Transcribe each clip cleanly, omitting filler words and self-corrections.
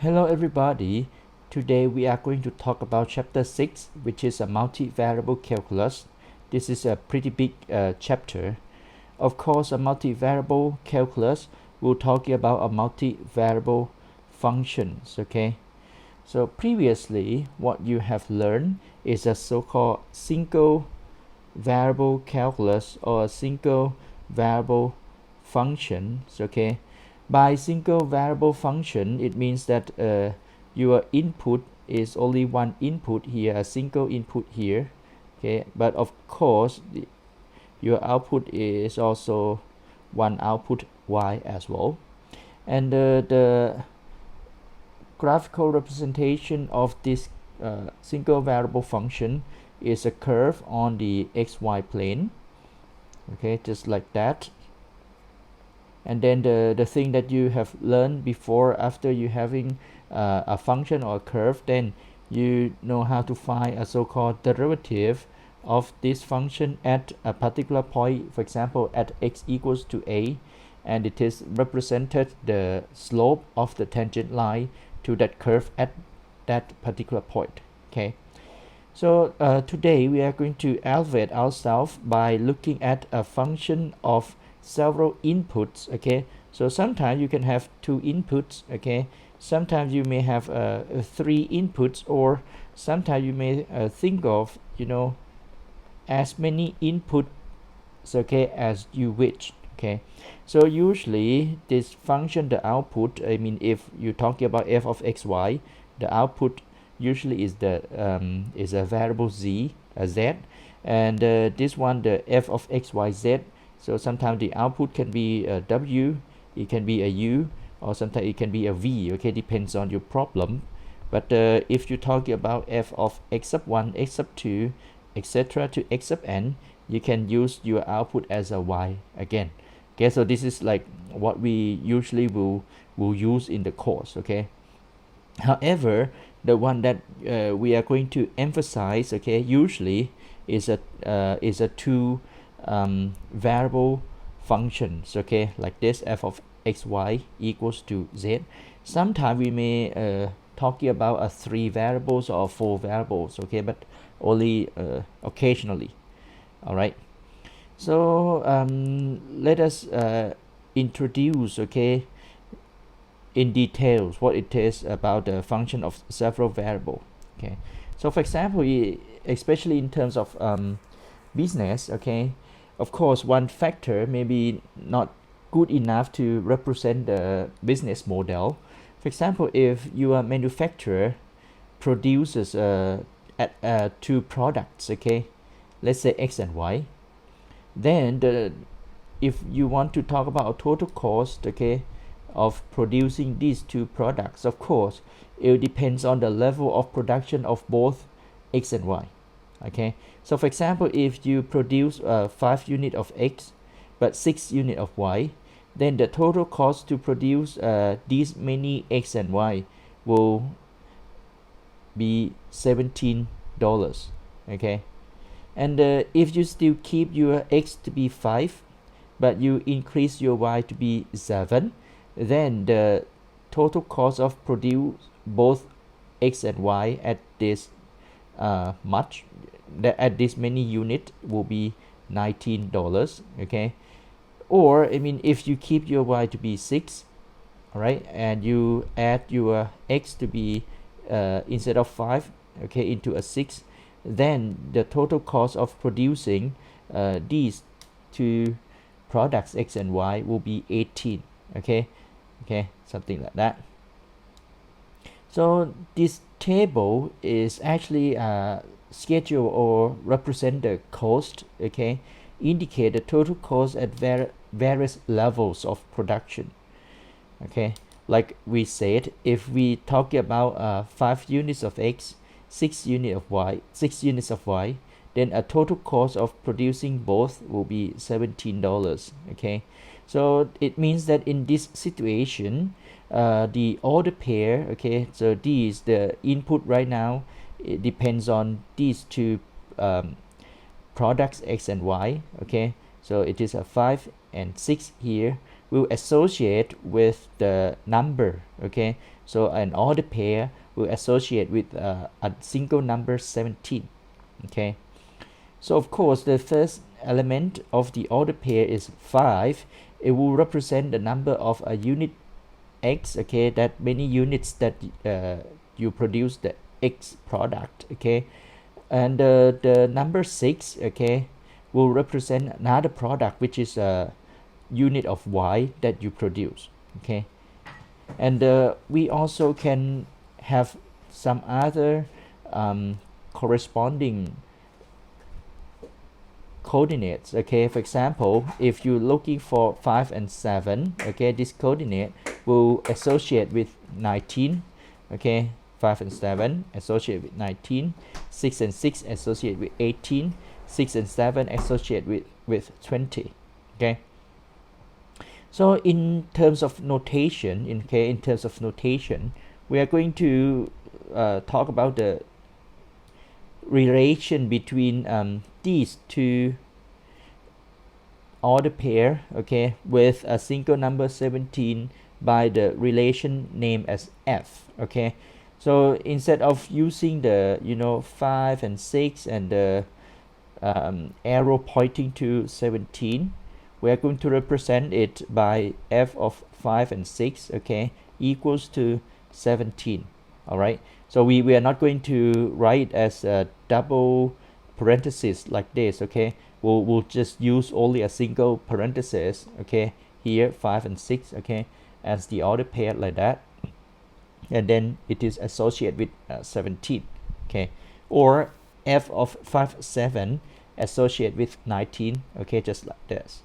Hello everybody. Today we are going to talk about chapter 6, which is a multivariable calculus. This is a pretty big chapter. Of course, a multivariable calculus will talk about a multivariable functions, okay? So previously what you have learned is a so-called single variable calculus or a single variable functions, okay? By single variable function, it means that your input is only one input here, a single input here, okay? But of course, your output is also one output y as well. And the graphical representation of this single variable function is a curve on the xy plane, okay, just like that. And then the thing that you have learned before, after you having a function or a curve, then you know how to find a so-called derivative of this function at a particular point, for example at x equals to a, and it is represented the slope of the tangent line to that curve at that particular point, okay? So today we are going to elevate ourselves by looking at a function of several inputs, okay? So sometimes you can have two inputs, okay? Sometimes you may have three inputs, or sometimes you may think of, as many inputs, okay, as you wish, okay? So usually this function, the output, I mean, if you're talking about f of xy, the output usually is a variable z, and this one, the f of xyz. So sometimes the output can be a w, it can be a u, or sometimes it can be a v, okay, depends on your problem. But if you're talking about f of x sub 1, x sub 2, etc. to x sub n, you can use your output as a y again, okay? So this is like what we usually will use in the course, okay? However, the one that we are going to emphasize, okay, usually is a two variable functions, okay, like this, f of xy equals to z. Sometimes we may talking about a three variables or four variables, okay, but only occasionally. All right, so let us introduce, okay, in details what it is about the function of several variable, okay? So for example, especially in terms of business, okay, of course one factor may be not good enough to represent the business model. For example, if your manufacturer produces two products, okay, let's say x and y, then if you want to talk about a total cost, okay, of producing these two products, of course it depends on the level of production of both x and y, okay? So for example, if you produce 5 units of x but 6 units of y, then the total cost to produce these many x and y will be $17, okay? And if you still keep your x to be 5 but you increase your y to be 7, then the total cost of produce both x and y at this at this many unit will be $19, okay? Or I mean, if you keep your y to be 6, all right, and you add your x to be instead of 5, okay, into a 6, then the total cost of producing these two products x and y will be 18, okay, something like that. So this table is actually schedule or represent the cost, okay, indicate the total cost at various levels of production, okay? Like we said, if we talk about 5 units of x, 6 units of y, then a total cost of producing both will be $17, okay? So it means that in this situation, the order pair, okay, so these, the input right now, it depends on these two products x and y, okay? So it is a 5 and 6 here, will associate with the number, okay? So an order pair will associate with a single number 17, okay? So of course the first element of the order pair is 5. It will represent the number of a unit x, okay, that many units that you produce the x product, okay. And the number 6, okay, will represent another product, which is a unit of y that you produce, okay. And we also can have some other corresponding coordinates, okay. For example, if you're looking for 5 and 7, okay, this coordinate will associate with 19, okay. 5 and 7 associate with 19, 6 and 6 associate with 18, 6 and 7 associate with 20, okay. So in terms of notation, in terms of notation, we are going to talk about the relation between these two order pair, okay, with a single number 17 by the relation named as f, okay. So instead of using the 5 and 6 and the arrow pointing to 17, we are going to represent it by f of 5 and 6, okay, equals to 17. All right, so we are not going to write as a double parenthesis like this, okay. We'll just use only a single parenthesis, okay, here 5 and 6, okay, as the order pair like that, and then it is associated with 17, okay, or f of 5 7 associated with 19, okay, just like this.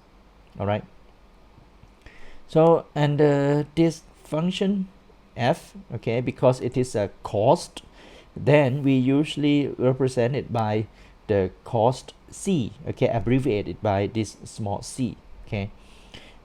All right, so and this function f, okay, because it is a cost, then we usually represent it by the cost c, okay, abbreviated by this small c, okay.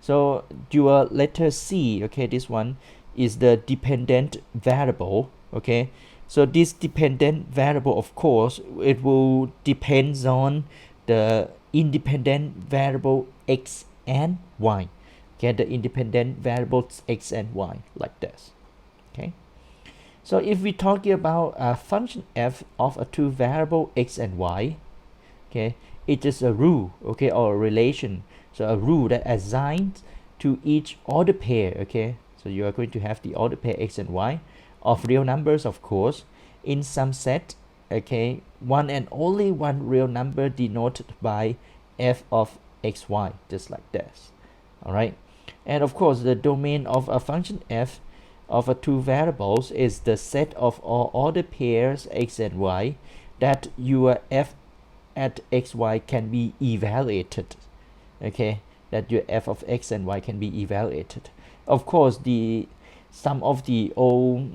So your letter c, okay, this one is the dependent variable, okay. So this dependent variable, of course, it will depends on the independent variable x and y, okay, the independent variables x and y like this, okay. So if we're talking about a function f of a two variable x and y, okay, it is a rule, okay, or a relation, so a rule that assigns to each order pair, okay. So you are going to have the order pair x and y of real numbers, of course, in some set, okay, one and only one real number denoted by f of xy, just like this. All right, and of course the domain of a function f of a two variables is the set of all order pairs x and y that your f at xy can be evaluated, okay, that your f of x and y can be evaluated. Of course, some of the old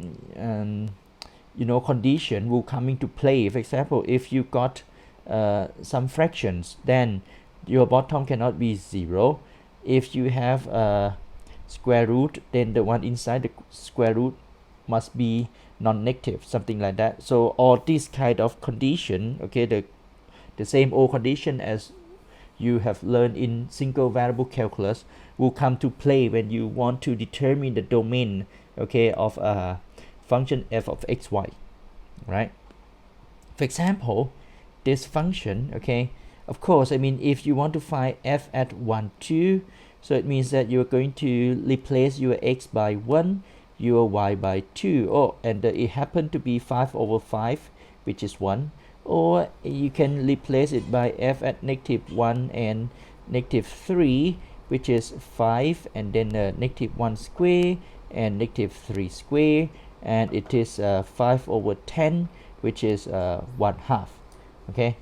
condition will come into play. For example, if you got some fractions, then your bottom cannot be 0. If you have a square root, then the one inside the square root must be non-negative, something like that. So all this kind of condition, okay, the same old condition as you have learned in single variable calculus will come to play when you want to determine the domain, okay, of a function f of xy, right? For example, this function, okay, of course, I mean, if you want to find f at 1 2, so it means that you're going to replace your x by 1, your y by 2. Oh, and it happened to be 5 over 5, which is 1. Or you can replace it by f at -1 and -3, which is 5, and then -1 square and -3 square, and it is 5 over 10, which is 1/2. Okay.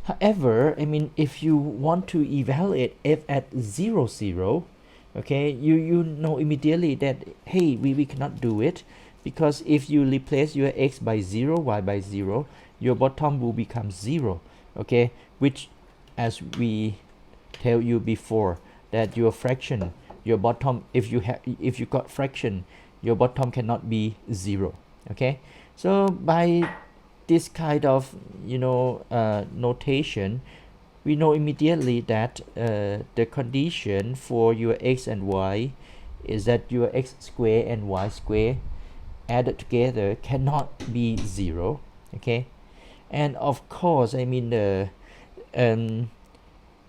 However, I mean, if you want to evaluate f at 0 0, okay, you know immediately that hey, we cannot do it, because if you replace your x by 0, y by 0, your bottom will become 0, okay, which, as we tell you before, that your fraction, your bottom, if you got fraction, your bottom cannot be 0, okay. So by this kind of notation, we know immediately that the condition for your x and y is that your x square and y square added together cannot be 0. Okay, and of course I mean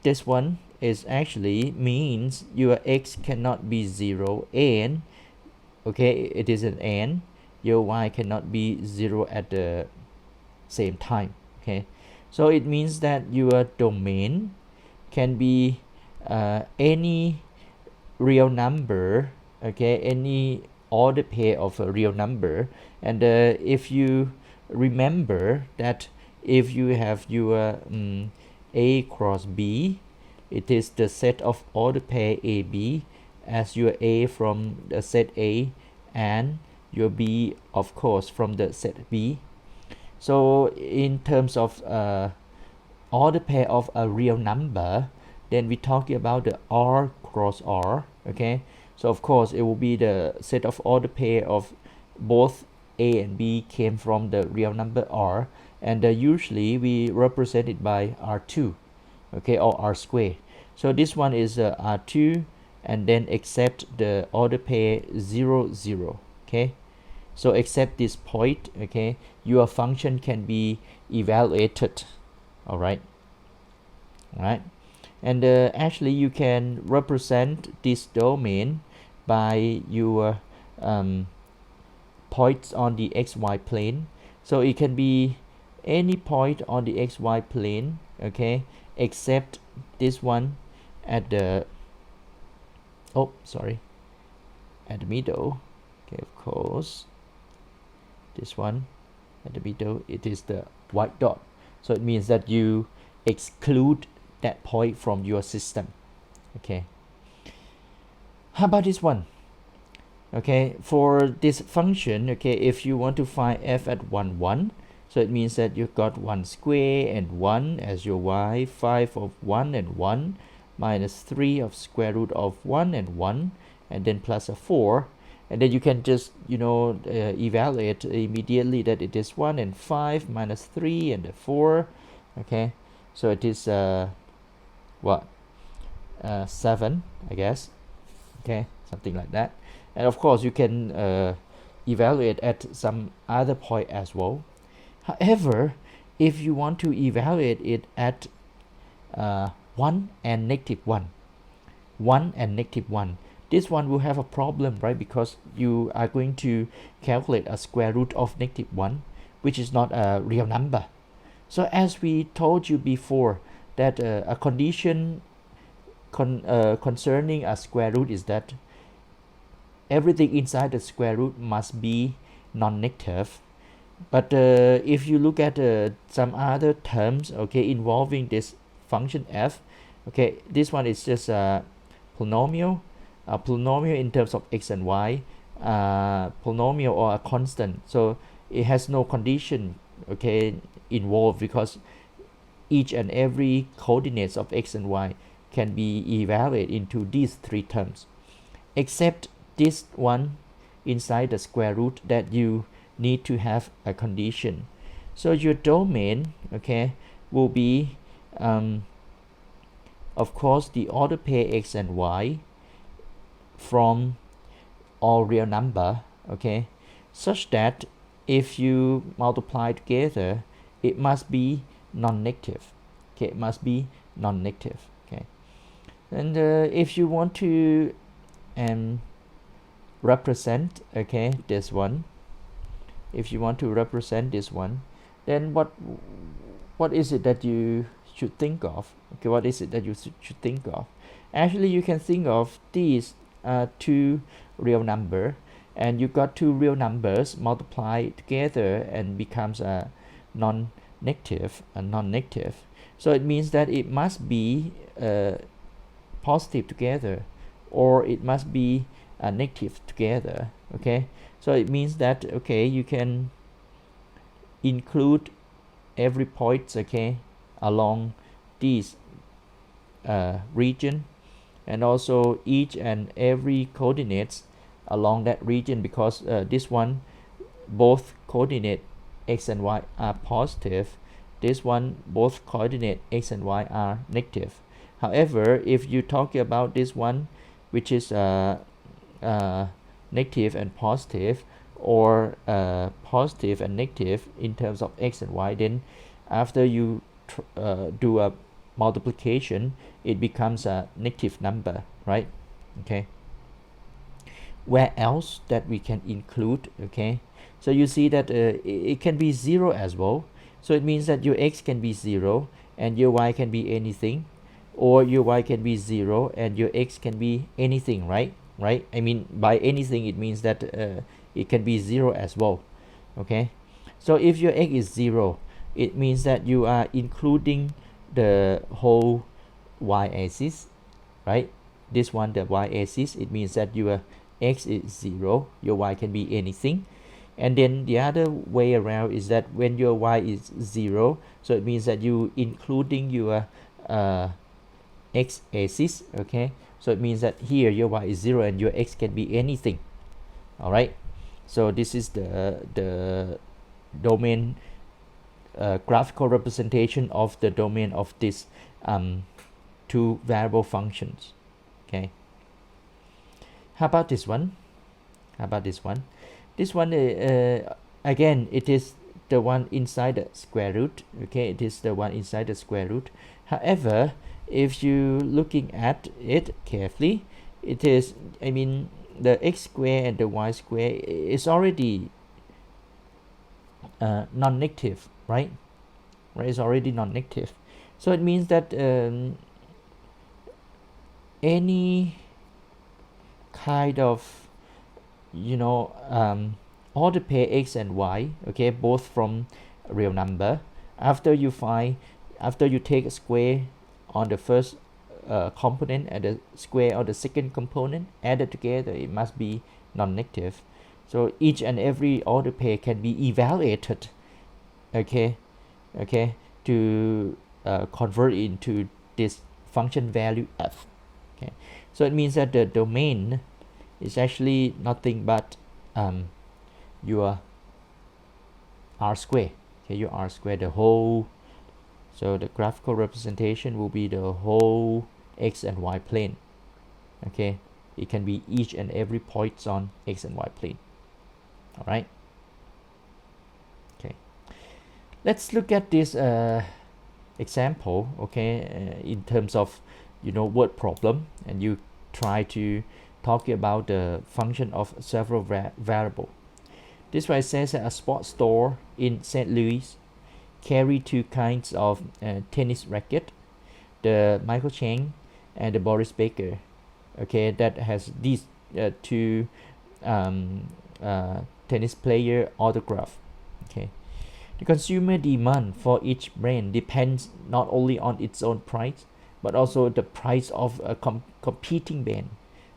this one is actually means your x cannot be 0 and okay, it is an and your y cannot be 0 at the same time. Okay, so it means that your domain can be any real number, okay, any order pair of a real number. And if you remember that if you have your a cross b, it is the set of order pair AB as your A from the set A and your B of course from the set B. So in terms of order pair of a real number, then we talking about the R cross R. Okay, so of course it will be the set of order pair of both A and B came from the real number R, and usually we represent it by R2, okay, or R square. So this one is R2 and then accept the order pair 0 0. Okay, so accept this point, okay, your function can be evaluated. All right, and actually you can represent this domain by your points on the xy plane. So it can be any point on the xy plane, okay, except this one at the at the middle. Okay, of course this one at the middle, it is the white dot. So it means that you exclude that point from your system. Okay, how about this one? Okay, for this function, okay, if you want to find f at 1 1, so it means that you've got 1 square and 1 as your y, 5 of 1 and 1 minus 3 of square root of 1 and 1, and then plus a 4, and then you can just evaluate immediately that it is 1 and 5 minus 3 and a 4. Okay, so it is 7, I guess. Okay, something like that. And of course you can evaluate at some other point as well. However, if you want to evaluate it at 1 and negative 1, this one will have a problem, right? Because you are going to calculate a square root of negative 1, which is not a real number. So as we told you before, that a condition concerning a square root is that everything inside the square root must be non-negative. But if you look at some other terms, okay, involving this function f, okay, this one is just a polynomial in terms of x and y, polynomial or a constant. So it has no condition, okay, involved, because each and every coordinates of x and y can be evaluated into these three terms, except this one inside the square root that you need to have a condition. So your domain, okay, will be of course the order pair x and y from all real number, okay, such that if you multiply together it must be non-negative. Okay, it must be non-negative. Okay, and if you want to represent, okay, this one, if you want to represent this one, then what is it that you should think of? Okay, what is it that you should think of? Actually, you can think of these two real number, and you got two real numbers multiply together and becomes a non-negative. So it means that it must be positive together, or it must be negative together. Okay, so it means that, okay, you can include every point, okay, along this region, and also each and every coordinates along that region, because this one, both coordinate x and y are positive, this one, both coordinate x and y are negative. However, if you talk about this one, which is negative and positive, or positive and negative in terms of x and y, then after you do a multiplication, it becomes a negative number, right? Okay. Where else that we can include? Okay, so you see that it can be 0 as well. So it means that your x can be 0 and your y can be anything, or your y can be 0 and your x can be anything, right? I mean, by anything it means that it can be 0 as well. Okay, so if your x is 0, it means that you are including the whole y-axis, right? This one, the y-axis, it means that your x is 0, your y can be anything. And then the other way around is that when your y is 0, so it means that you including your x-axis. Okay, so it means that here your y is 0 and your x can be anything. All right, so this is the domain graphical representation of the domain of this two variable functions. Okay, how about this one? This one again, it is the one inside the square root. Okay, it is the one inside the square root. However, if you looking at it carefully, it is, I mean, the x square and the y square is already non-negative, right? It's already non-negative. So it means that any kind of, you know, order pair x and y, okay, both from real number, after you take a square on the first component and the square on the second component added together, it must be non-negative. So each and every order pair can be evaluated, okay, to convert into this function value f. Okay, so it means that the domain is actually nothing but your r square. Okay, your r square, the whole. So the graphical representation will be the whole x and y plane. Okay, it can be each and every points on x and y plane. All right. Okay, let's look at this example. Okay, in terms of, you know, word problem, and you try to talk about the function of several variable. This one says that a sports store in St. Louis carry two kinds of tennis racket, the Michael Chang and the Boris Becker. Okay, that has these two tennis player autograph. Okay, the consumer demand for each brand depends not only on its own price, but also the price of a competing brand.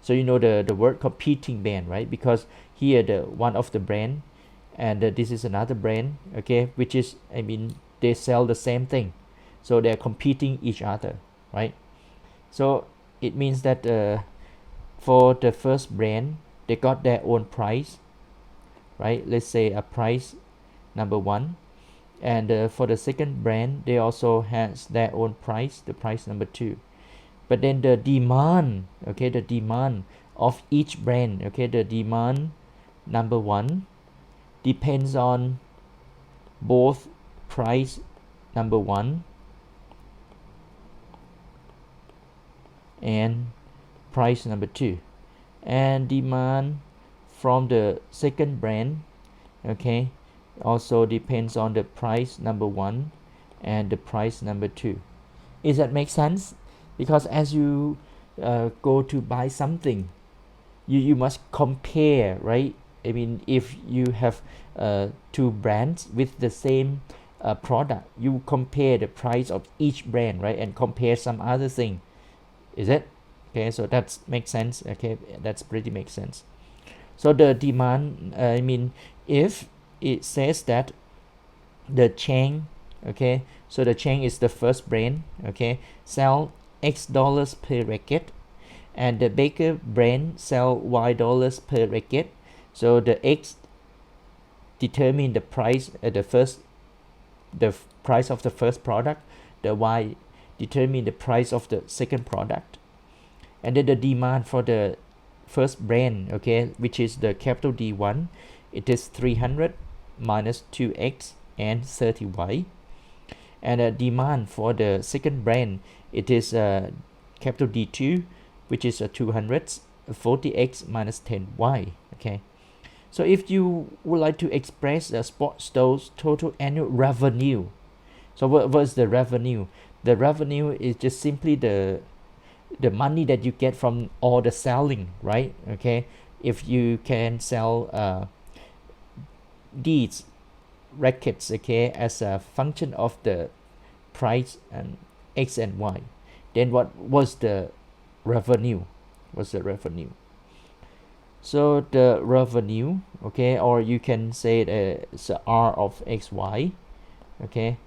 So you know the word competing brand, right? Because here the one of the brand, and this is another brand, okay, which is, I mean, they sell the same thing, so they're competing each other, right? So it means that for the first brand, they got their own price, right? Let's say a price number 1, and for the second brand, they also has their own price, the price number 2. But then the demand, okay, the demand of each brand, okay, the demand number 1 depends on both price number 1 and price number 2, and demand from the second brand, okay, also depends on the price number 1 and the price number 2. Does that make sense? Because as you go to buy something, you must compare, right? I mean, if you have two brands with the same product, you compare the price of each brand, right? And compare some other thing. Is it? Okay, so that makes sense. Okay, that's pretty makes sense. So the demand, I mean, if it says that the Chang, okay, so the Chang is the first brand, okay, sell X dollars per racket, and the Baker brand sell Y dollars per racket. So the X determine the price at the first the price of the first product, the y determine the price of the second product, and then the demand for the first brand, okay, which is the capital D1, it is 300 minus 2x and 30y, and the demand for the second brand, it is capital D2, which is 200, 40x minus 10y, okay. So if you would like to express the sports store's total annual revenue, so what is the revenue? The revenue is just simply the money that you get from all the selling, right? Okay, if you can sell these rackets, okay, as a function of the price and x and y, then what was the revenue? So the revenue, okay, or you can say it's R of xy, okay.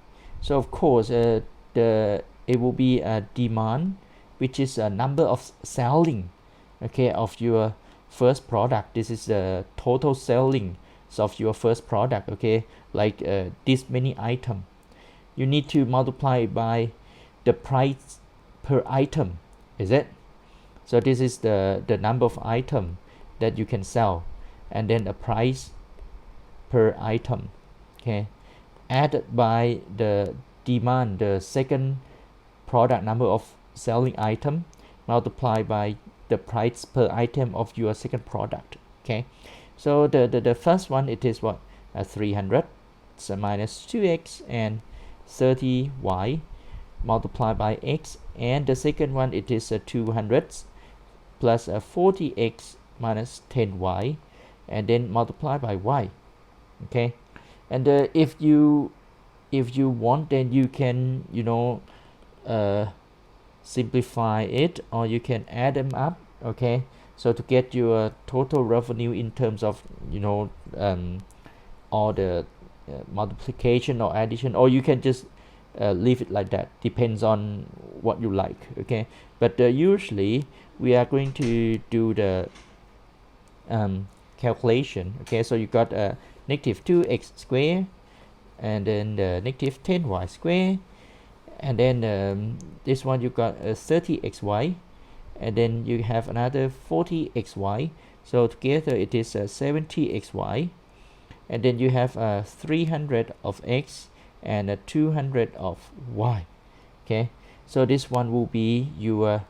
So of course it will be a demand, which is a number of selling, okay, of your first product. This is the total selling of your first product, okay, like this many item. You need to multiply by the price per item, is it? So this is the number of item that you can sell, and then the price per item, okay, added by the demand, the second product number of selling item, multiplied by the price per item of your second product, okay. So the first one, it is what, 300, so minus 2x and 30y multiplied by x, and the second one, it is 200 plus 40x minus 10y, and then multiply by y, okay. And if you want, then you can, you know, simplify it, or you can add them up, okay, so to get your total revenue in terms of, you know, all the multiplication or addition, or you can just leave it like that, depends on what you like, okay. But usually we are going to do the calculation, okay. So you got negative 2x squared, and then negative 10y squared, and then this one you got 30xy, and then you have another 40xy, so together it is 70xy, and then you have 300 of x and 200 of y, okay. So this one will be your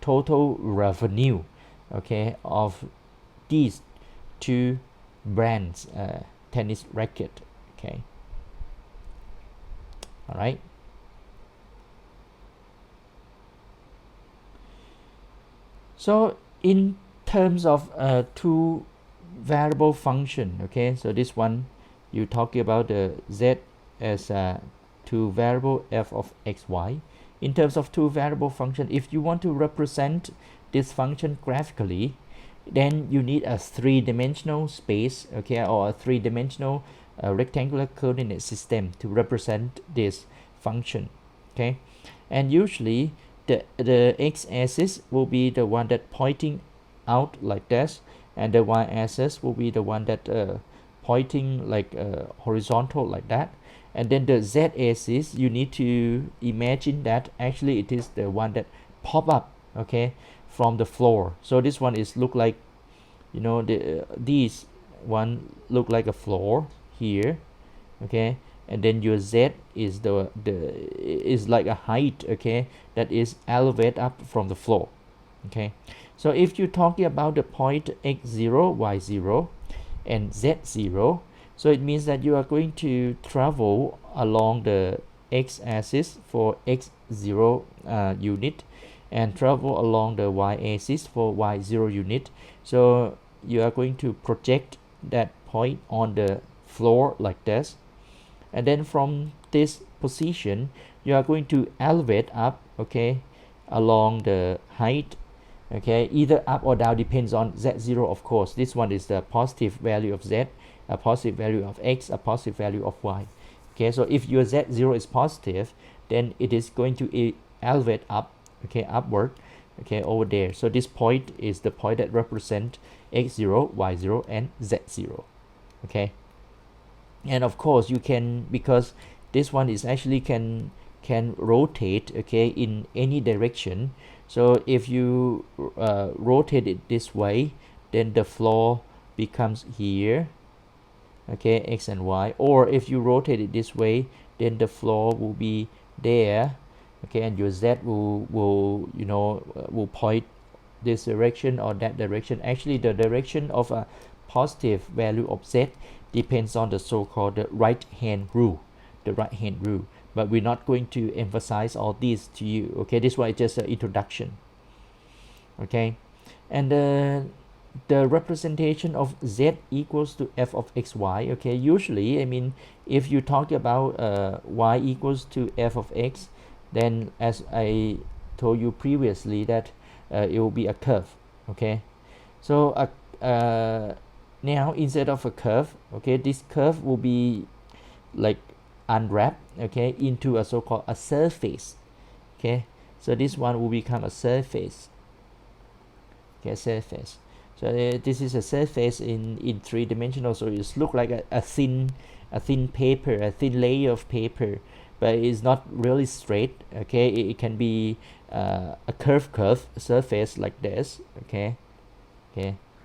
total revenue, okay, of these two brands tennis racket, okay. All right. So in terms of two variable function, okay, so this one you talking about the z as two variable f of xy. In terms of two variable function, if you want to represent this function graphically, then you need a three-dimensional space, okay, or a three-dimensional rectangular coordinate system to represent this function, okay. And usually the x-axis will be the one that pointing out like this, and the y-axis will be the one that pointing like horizontal like that. And then the z-axis, you need to imagine that actually it is the one that pop up, okay, from the floor. So this one is look like, you know, these one look like a floor here, okay. And then your z is is like a height, okay, that is elevate up from the floor, okay. So if you're talking about the point x0, y0 and z0, so it means that you are going to travel along the x-axis for x0 unit, and travel along the y-axis for y0 unit. So you are going to project that point on the floor like this, and then from this position you are going to elevate up, okay, along the height, okay, either up or down, depends on z0, of course. This one is the positive value of z, a positive value of x, a positive value of y, okay. So if your z0 is positive, then it is going to elevate up, okay, upward, okay, over there. So this point is the point that represent x0, y0 and z0, okay. And of course you can, because this one is actually can rotate, okay, in any direction. So if you rotate it this way, then the floor becomes here, okay, x and y. Or if you rotate it this way, then the floor will be there, okay, and your z will will point this direction or that direction. Actually the direction of a positive value of z depends on the so-called right hand rule, but we're not going to emphasize all these to you, okay. This one is just an introduction, okay. And the representation of z equals to f of xy, okay. Usually, I mean, if you talk about y equals to f of x, then as I told you previously that it will be a curve, okay. So now instead of a curve, okay, this curve will be like unwrapped, okay, into a so-called a surface, okay. So this one will become a surface, okay, surface. So this is a surface in three-dimensional, so it looks like a thin paper, a thin layer of paper, but it's not really straight, okay. It can be a curve surface like this, okay.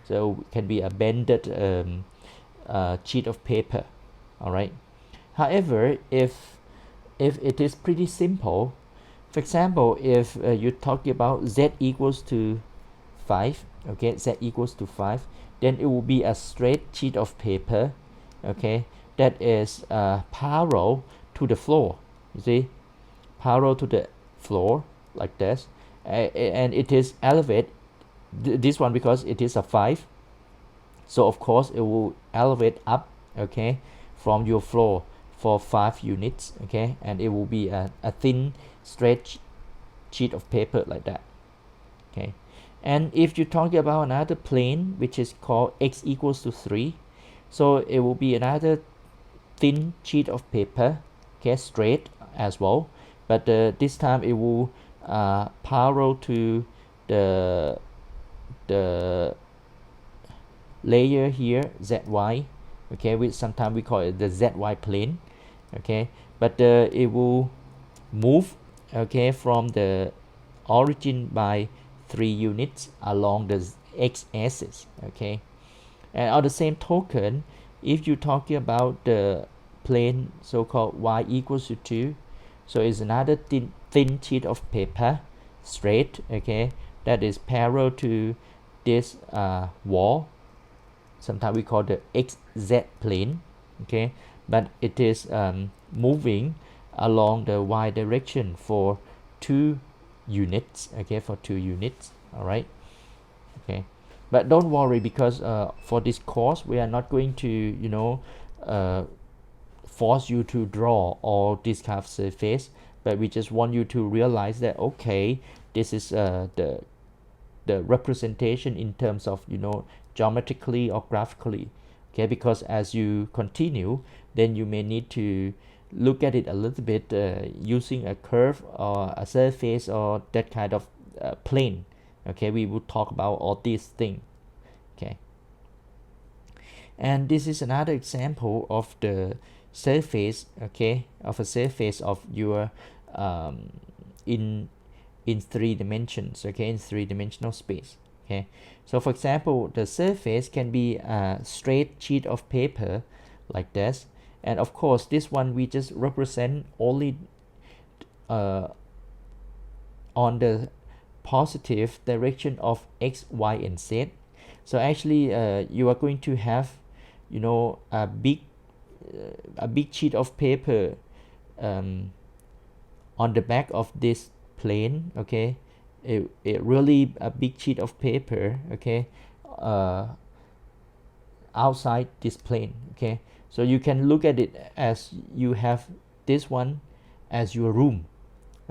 So it can be a bended sheet of paper, all right. However, if it is pretty simple, for example, if you're talking about z equals to 5, okay, z equals to 5, then it will be a straight sheet of paper, okay, that is parallel to the floor, you see, parallel to the floor like this, and it is elevated, this one, because it is a 5, so of course it will elevate up, okay, from your floor for 5 units, okay, and it will be a thin straight sheet of paper like that, okay. And if you're talking about another plane which is called x equals to 3, so it will be another thin sheet of paper, okay, straight as well, but this time it will parallel to the layer here, zy, okay, which sometimes we call it the zy plane, okay, but it will move, okay, from the origin by 3 units along the x-axis, okay. And on the same token, if you're talking about the plane so-called y equals to 2, so it's another thin sheet of paper, straight, okay, that is parallel to this wall, sometimes we call the xz plane, okay, but it is moving along the y direction for 2 units, okay, for 2 units, all right, okay. But don't worry, because for this course we are not going to force you to draw all this kind of surface, but we just want you to realize that, okay, this is the representation in terms of geometrically or graphically, okay, because as you continue, then you may need to look at it a little bit using a curve or a surface or that kind of plane, okay. We will talk about all these things, okay. And this is another example of the surface, okay, of a surface of your in 3 dimensions, okay, in 3-dimensional space, okay. So for example, the surface can be a straight sheet of paper like this, and of course this one we just represent only on the positive direction of x, y, and z. So actually you are going to have a big sheet of paper on the back of this plane, okay, it really a big sheet of paper, okay, outside this plane, okay. So you can look at it as you have this one as your room,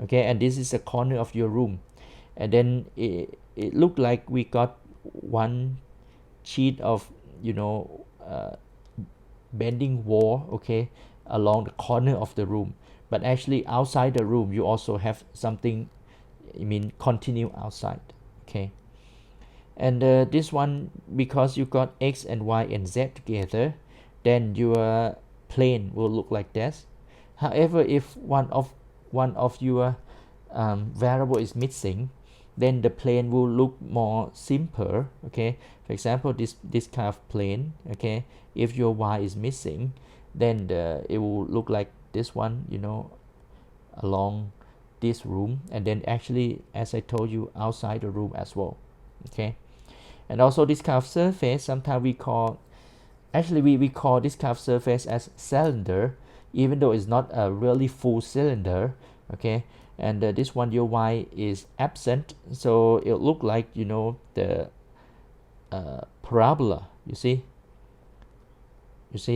okay, and this is a corner of your room, and then it looked like we got one sheet of bending wall, okay, along the corner of the room, but actually outside the room you also have something, continue outside, okay. And this one, because you got x and y and z together, then your plane will look like this. However, if one of your variable is missing, then the plane will look more simple. Okay, for example, this kind of plane. Okay, if your y is missing, then it will look like this one, you know, along this room, and then actually, as I told you, outside the room as well. Okay, and also this kind of surface, sometimes we call this kind of surface as cylinder, even though it's not a really full cylinder. Okay, and this one, your y is absent, so it look like, you know, the parabola. You see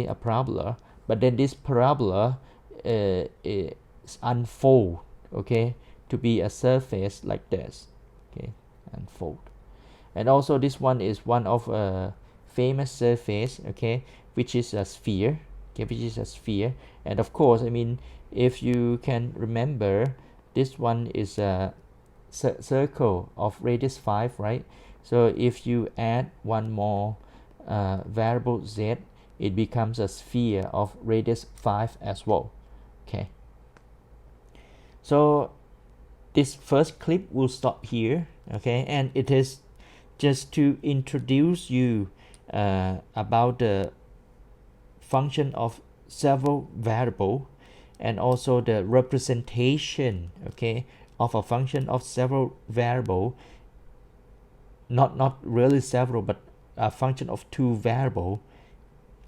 a parabola, but then this parabola is unfold, okay, to be a surface like this. Okay, unfold. And also this one is one of a famous surface, okay, which is a sphere. Okay, which is a sphere. And of course, I mean, if you can remember, this one is a circle of radius 5, right? So if you add one more variable z, it becomes a sphere of radius 5 as well. Okay, so this first clip will stop here. Okay, and it is just to introduce you about the function of several variable, and also the representation, okay, of a function of several variable, not really several, but a function of two variable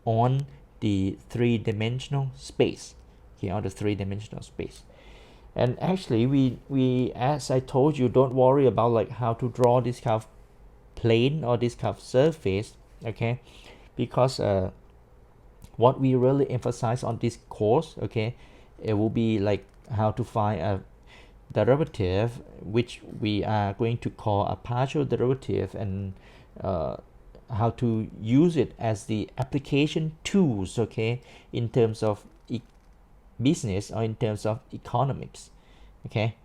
on the three-dimensional space. Okay, on the three-dimensional space. And actually, we as I told you, don't worry about like how to draw this kind of plane or this kind of surface. Okay, because what we really emphasize on this course, okay, it will be like how to find a derivative, which we are going to call a partial derivative, and how to use it as the application tools, okay, in terms of business or in terms of economics. Okay,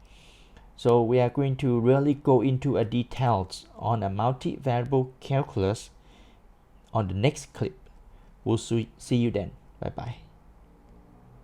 so we are going to really go into a details on a multivariable calculus on the next clip. We'll see you then. Bye bye.